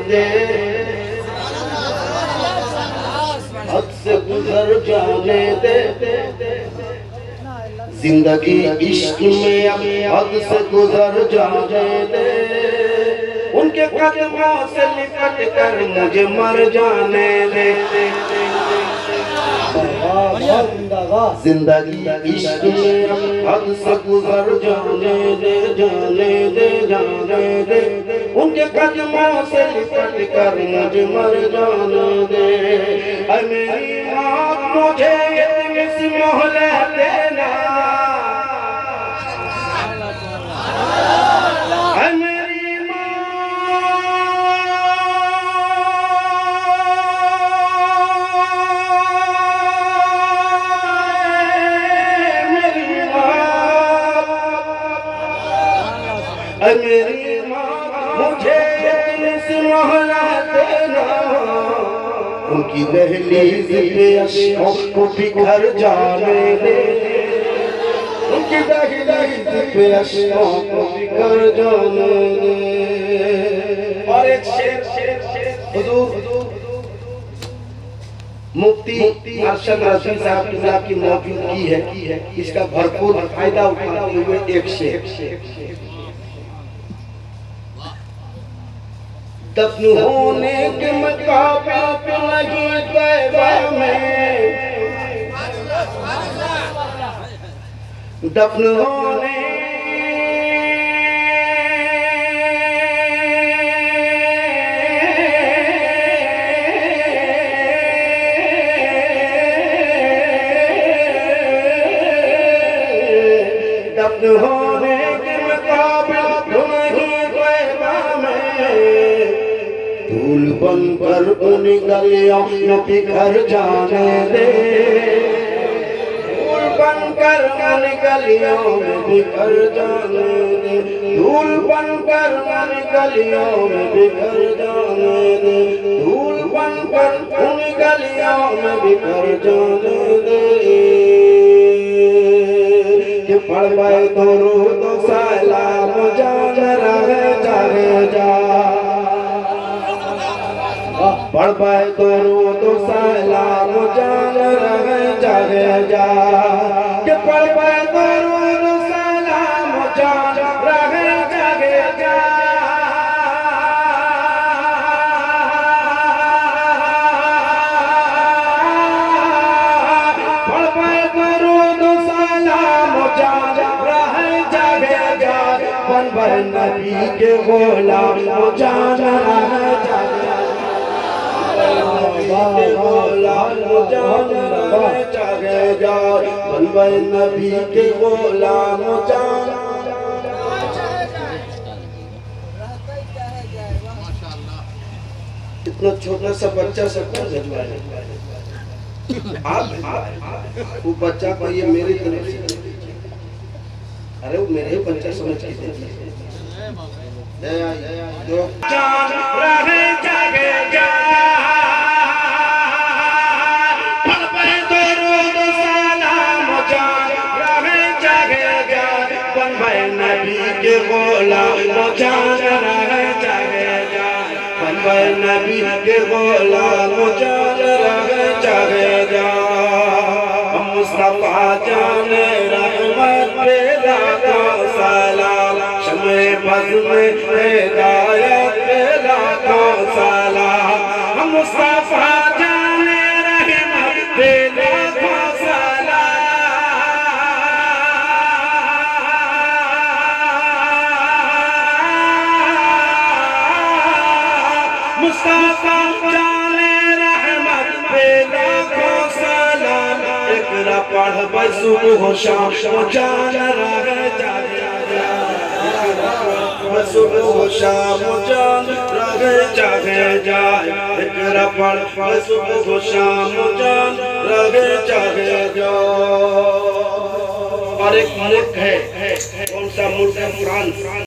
दे, हद से गुजर जाने दे, जिंदगी इश्क में अब हद से गुजर जाने दे, उनके कदमों से लिपट कर मुझे मर जाने दे। जिंदगी इश्क में हद से गुजर जाने दे, जाने दे, जाने दे, उनके कदमों से लिपट कर मुझे मर जाने दे। ऐ मेरी मौत मुझे इस मोहलत देना, ऐ मेरी मेरी माँ मुझे इस मोहलत देना, उनकी दहलीज पे अश्कों को बिखर जाने दे, उनकी दहलीज पे अश्कों को बिखर जाने दे। और एक शेर हुजूर मुफ्ती अरशद रशीद साहब की मौजूदगी है, इसका भरपूर फायदा उठाते हुए एक शेर। दफन होने के मकाबले पे नहीं तैबा में, दफन होने दफन होने के मुकाबले नहीं तैबा में, धूल बनकर उन गलियों में बिखर जाने दे, धूल बनकर उन गलियों में बिखर जाने दे, धूल बनकर उन गलियों में बिखर जाने दे, धूल बनकर उन गलियों में बिखर जाने दे। कि पढ़ पाए तो रूद सलाम जान रहे जागे जा, पढ़ पाए तो रूद सलाम जान रहे जागे जा, कि पढ़ पाए तो रूद सलाम जान रहे जागे जा। पढ़ पाए तो रूद सलाम जान रहे जागे जा, बन बन नबी के गुलाम जान रहे जागे जा, नबी के गुलाम जान। इतना छोटा सा बच्चा सब कर भिजवाए, आप वो बच्चा को ये मेरी तरफ से, अरे वो मेरे ही बच्चा समझ के जान रहे जागे जा, नबी के गुलाम जान रहे जागे जा, नबी के गुलाम जान रहे जागे जा। मुस्तफा जान रहमत पे लाखों सलाम, शम्ए बज़्म में हिदायत पे लाखों सलाम, मुस्तफा जान रहमत पे लाखों सलाम। मुस्तफा जाने रहमत पे लाखों सलाम, इक़रा पढ़ सुबह शाम जान रहे जागे जा, सुबह शाम जान रहे जागे जा, इक़रा पढ़ सुबह शाम जान रहे जागे जा। और एक मुल्क है, कौन सा मुल्क है? फ्रांस।